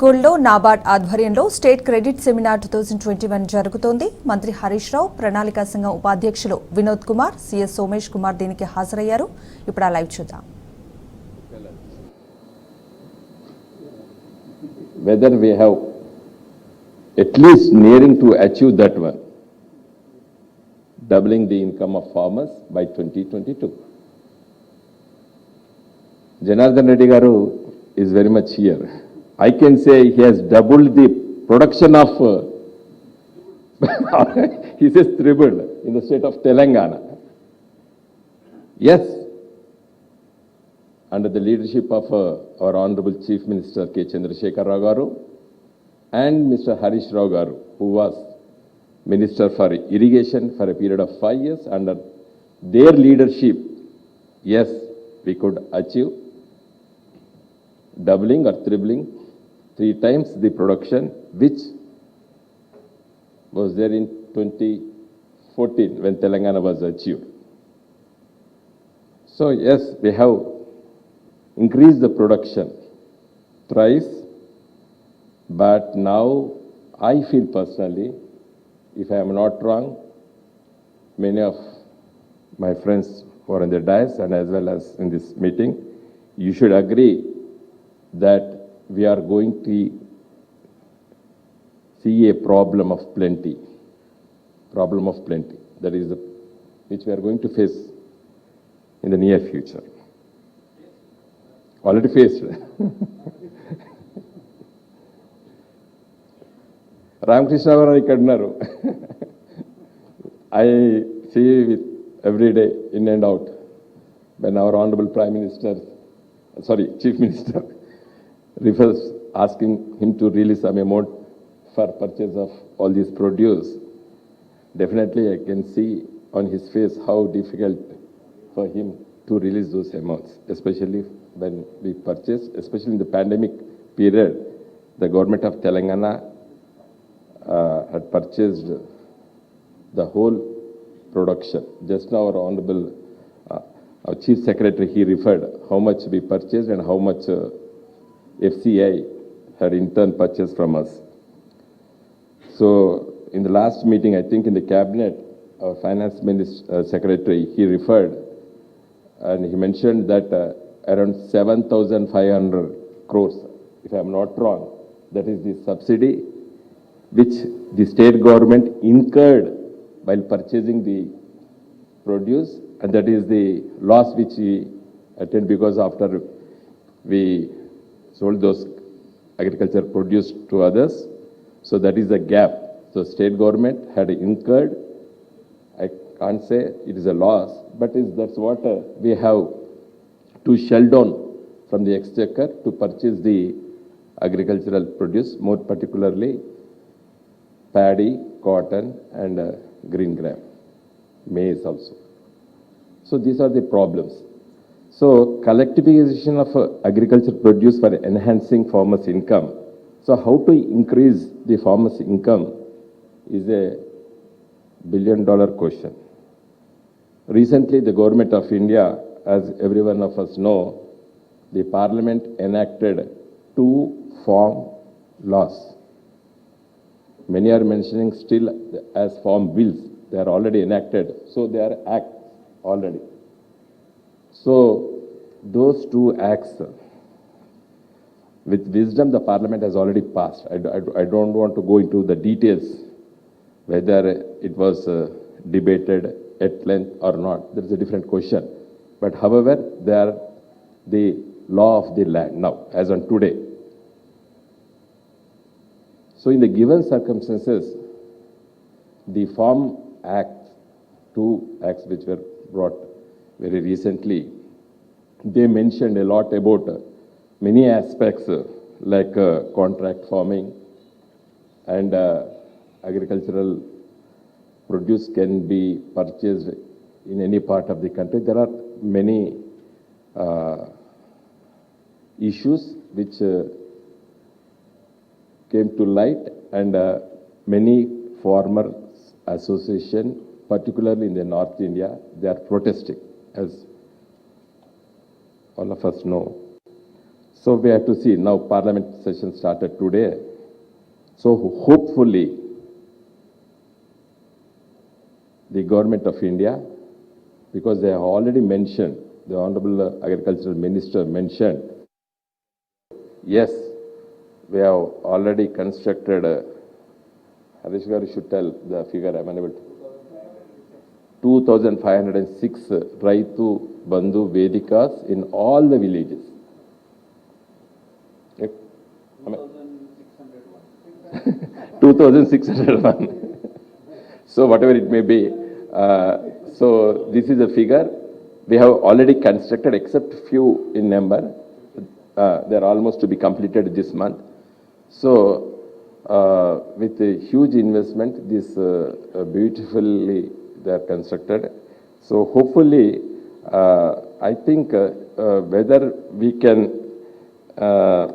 స్కూల్లో నాబార్డ్ ఆధ్వర్యంలో state credit seminar 2021 జరుగుతోంది. మంత్రి హరీష్ రావు, ప్రణాళికా సంఘం ఉపాధ్యక్షులు వినోద్ కుమార్, సిఎస్ సోమేష్ కుమార్ దీనికి హాజరయ్యారు. ఇప్పుడు ఆ లైవ్ చూద్దాం. Whether we have at least nearing to achieve that one, doubling the income of farmers by 2022. Janardhan Reddy Garu is very much here. I can say he has doubled the production of, he says tripled in the state of Telangana. Yes, under the leadership of our Honorable Chief Minister K. Chandrasekhar Rao Garu and Mr. Harish Rao Garu, who was Minister for Irrigation for a period of 5 years, under their leadership, yes, we could achieve doubling or tripling 3 times the production which was there in 2014 when Telangana was achieved. So yes, we have increased the production thrice, but now I feel personally, if I am not wrong, many of my friends who are in the dais and as well as in this meeting, you should agree that we are going to see a problem of plenty. That is which we are going to face in the near future. Already faced. Ramakrishna Garu ikkada unnaru. I see it every day in and out when our Honorable Chief Minister refers asking him to release some amount for purchase of all these produce. Definitely I can see on his face how difficult for him to release those amounts, especially when we purchase, especially in the pandemic period. The government of Telangana had purchased the whole production. Just now our Honorable our Chief Secretary, he referred how much we purchased and how much FCI had in turn purchased from us. So in the last meeting, I think in the cabinet, our finance secretary, he referred and he mentioned that around 7,500 crores, if I am not wrong, that is the subsidy which the state government incurred while purchasing the produce, and that is the loss which we attained because after we sold those agriculture produce to others. So that is the gap. So state government had incurred, I can't say it is a loss, but that's what we have to shell down from the exchequer to purchase the agricultural produce, more particularly paddy, cotton and green gram, maize also. So these are the problems. So collectivization of agriculture produce for enhancing farmers' income. So how to increase the farmers' income is a billion-dollar question. Recently, the government of India, as every one of us know, the parliament enacted 2 farm laws. Many are mentioning still as farm bills. They are already enacted. So they are acts already. So those 2 acts, with wisdom, the parliament has already passed. I don't want to go into the details, whether it was debated at length or not. There is a different question. But however, they are the law of the land now, as on today. So in the given circumstances, the Farm Act, 2 acts which were brought very recently, they mentioned a lot about many aspects like contract farming and agricultural produce can be purchased in any part of the country. There are many issues which came to light, and many farmers association, particularly in the North India, they are protesting, as all of us know. So we have to see. Now Parliament session started today. So hopefully the government of India, because they have already mentioned, the Honorable Agricultural Minister mentioned, yes, we have already constructed, Harish Garu should tell the figure, I'm unable to. 2,506 Raitu Bandhu Vedikas in all the villages. 2,601. So whatever it may be, so this is a figure we have already constructed, except few in number. They are almost to be completed this month. So with a huge investment, this beautifully they are constructed. So hopefully, I think whether we can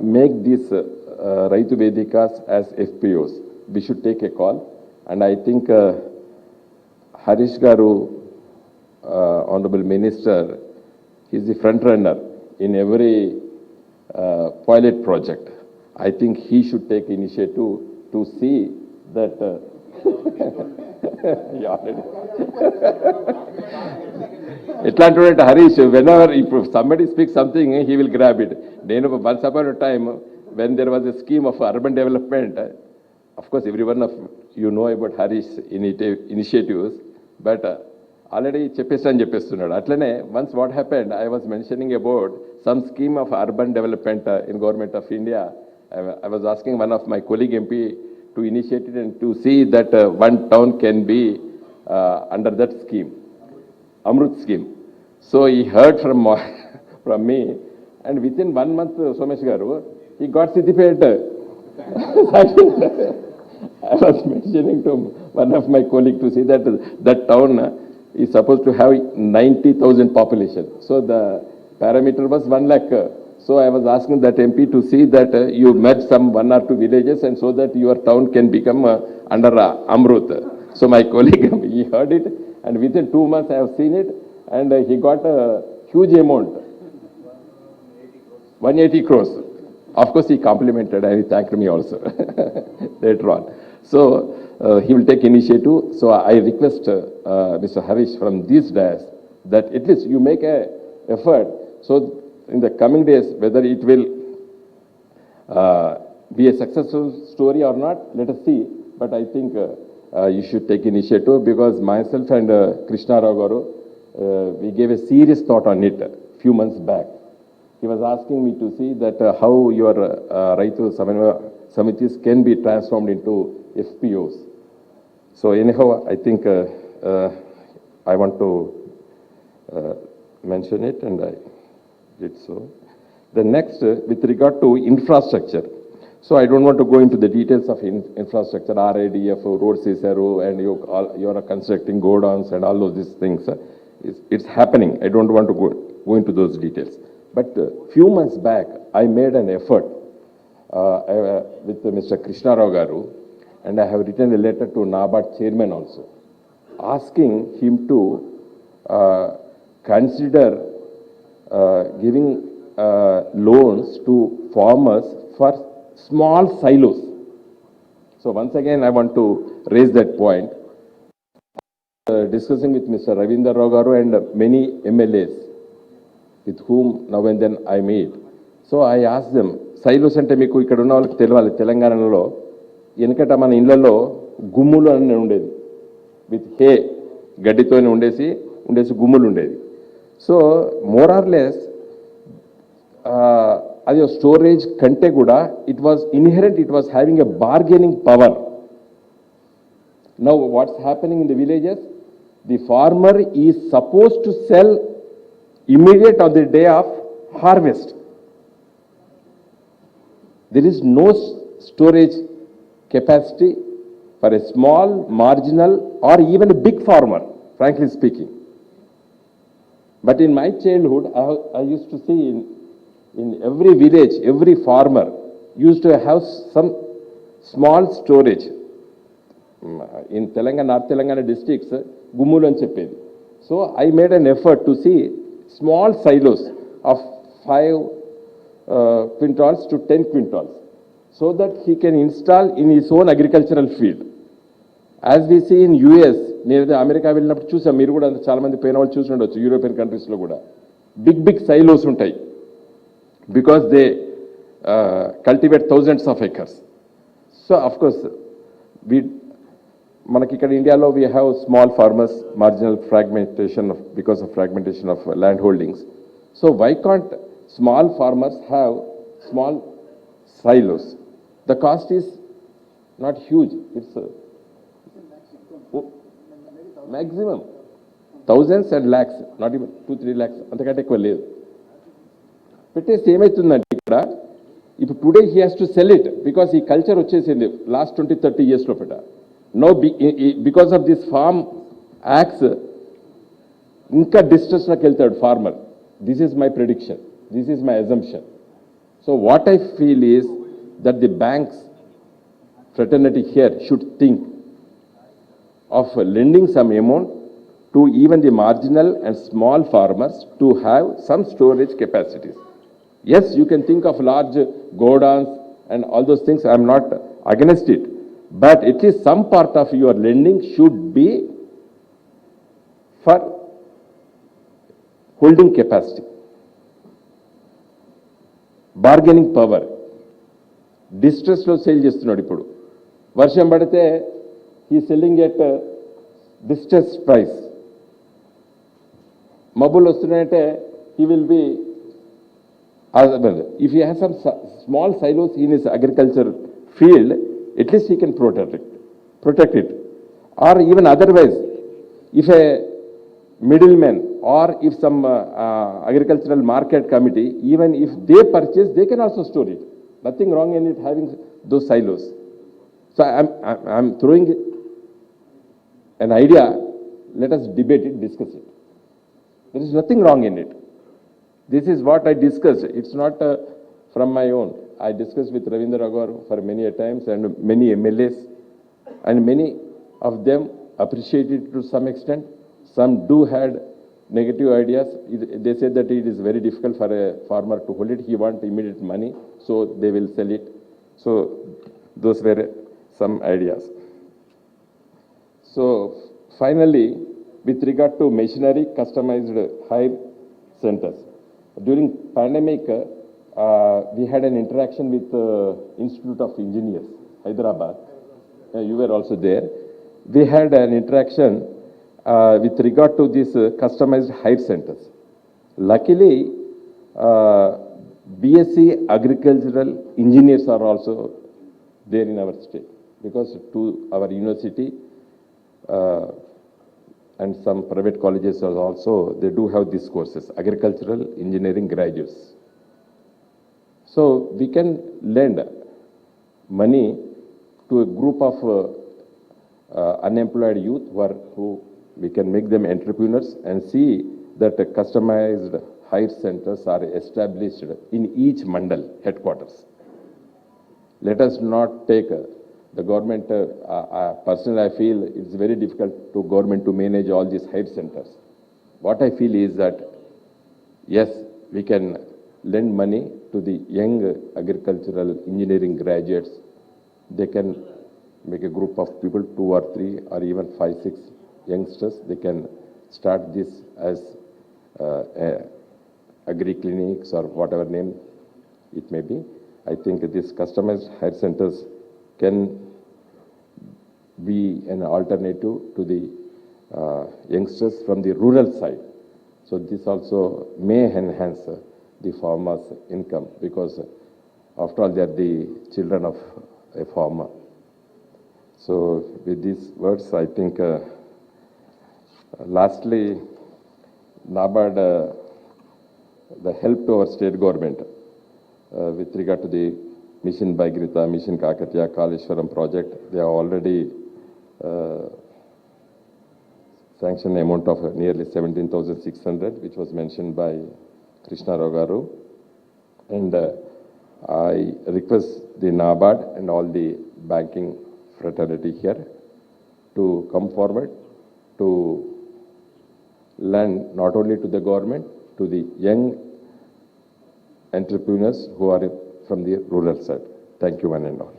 make these Raitu Vedikas as FPOs, we should take a call. And I think Harish Garu, Honorable Minister, he is the front runner in every pilot project. I think he should take initiative to see that. Eట్లాంటి Harish, whenever if somebody speaks something, he will grab it. Once upon a time, when there was a scheme of urban development, of course, everyone of you know about Harish initiatives, but already చెప్పేస్తున్నాడు. అట్లనే once what happened, I was mentioning about some scheme of urban development in government of India. I was asking one of my colleague MP to initiate it and to see that one town can be under that scheme, Amrut scheme. So he heard from me, and within 1 month, Somesh Garu, he got Siddipet. I was mentioning to one of my colleagues to see that that town is supposed to have 90,000 population. So the parameter was 1 lakh. So I was asking that MP to see that you merge some 1 or 2 villages, and so that your town can become under Amrut. So my colleague, he heard it, and within 2 months I have seen it, and he got a huge amount, 180 crores. Of course, he complimented and he thanked me also later on. So he will take initiative. So I request Mr. Harish from these days that at least you make an effort. So in the coming days, whether it will be a successful story or not, let us see. But I think you should take initiative, because myself and Krishna Rao Garu, we gave a serious thought on it a few months back. He was asking me to see that how your Raitu Samitis can be transformed into FPOs. So anyhow, I think I want to mention it, and I did so. The next, with regard to infrastructure. So I don't want to go into the details of infrastructure, RIDF, road CSRO, and you are constructing godowns and all of these things. It's happening. I don't want to go into those details. But few months back, I made an effort with Mr. Krishna Rao Garu, and I have written a letter to NABARD chairman also, asking him to consider giving loans to farmers for small silos. So once again, I want to raise that point. Discussing with Mr. Ravindra Rao Garu and many MLAs with whom now and then I meet. So I asked them, silos ante meeku ikkada unna vallaki telvali, Telanganalo enikata mana inlalo gummulu ani undedi, with hay gadditone undesi gummulu undedi. So more or less అది storage కంటే కూడా it was inherent, it was having a bargaining power. Now what's happening in the villages, the farmer is supposed to sell immediate on the day of harvest. There is no storage capacity for a small, marginal, or even a big farmer, frankly speaking. But in my childhood, I used to see in every village, every farmer used to have some small storage. In Telangana, North Telangana districts, Gummulu అని చెప్పేది. So I made an effort to see small silos of 5 quintals to 10 quintals, so that he can install in his own agricultural field. As we see in US, నేనైతే America వెళ్ళినప్పుడు చూసాం, మీరు కూడా చాలా మంది పోయిన వాళ్ళు చూసి ఉండొచ్చు, యూరోపియన్ కంట్రీస్లో కూడా బిగ్ సైలోస్ ఉంటాయి, because they cultivate thousands of acres. So of course మనకి ఇక్కడ ఇండియాలో we have small farmers, marginal fragmentation because of fragmentation of land holdings. So why can't small farmers have small silos? The cost is not huge. It's maximum thousands and lakhs, not even 2-3 lakhs. అంతకంటే ఎక్కువ లేదు. పెట్టేసి ఏమవుతుందంటే ఇక్కడ ఇప్పుడు today he has to sell it, because ఈ culture వచ్చేసింది last 20-30 yearsలో పెట్ట. No because of this farm acts ఇంకా డిస్ట్రెస్లోకి వెళ్తాడు farmer. This is my prediction, this is my assumption. So what I feel is that the banks fraternity here should think of lending some amount to even the marginal and small farmers to have some storage capacities. Yes, you can think of large godowns and all those things. I am not against it, but at least some part of your lending should be for holding capacity. Bargaining power. డిస్ట్రెస్లో sale చేస్తున్నాడు. ఇప్పుడు వర్షం పడితే ఈ selling at distress price. మబ్బులు వస్తున్నాయంటే he will be, if you have some small silos in his agriculture field, at least he can protect it. Or even otherwise, if a middleman or if some agricultural market committee, even if they purchase, they can also store it. Nothing wrong in it having those silos. So I'm throwing an idea. Let us debate it, discuss it. There is nothing wrong in it. This is what I discussed. It's not from my own. I discussed with Ravindra Raghav for many a times, and many MLAs, and many of them appreciate it to some extent. Some do had negative ideas. They said that it is very difficult for a farmer to hold it. He wants immediate money, so they will sell it. So those were some ideas. So finally, with regard to machinery, customized hire centers. During pandemic, we had an interaction with Institute of Engineers, Hyderabad. You were also there. We had an interaction with regard to these customized hire centers. Luckily, BSc agricultural engineers are also there in our state, because to our university and some private colleges are also, they do have these courses, agricultural engineering graduates. So we can lend money to a group of unemployed youth who we can make them entrepreneurs, and see that customized hire centers are established in each mandal headquarters. Let us not take the government, personally I feel it's very difficult to government to manage all these hire centers. What I feel is that, yes, we can lend money to the young agricultural engineering graduates. They can make a group of people, 2 or 3 or even 5-6 youngsters. They can start this as agri clinics or whatever name it may be. I think these customized hire centers can be an alternative to the youngsters from the rural side. So this also may enhance the farmers' income, because after all they are the children of a farmer. So with these words, I think lastly, NABARD, the help to our state government with regard to the Mission Bhagirath, Mission Kakatiya, Kaleshwaram project, they have already sanctioned an amount of nearly 17,600, which was mentioned by Krishna Rao Garu. And I request the NABARD and all the banking fraternity here to come forward to lend not only to the government, to the young entrepreneurs who are from the rural side. Thank you, one and all.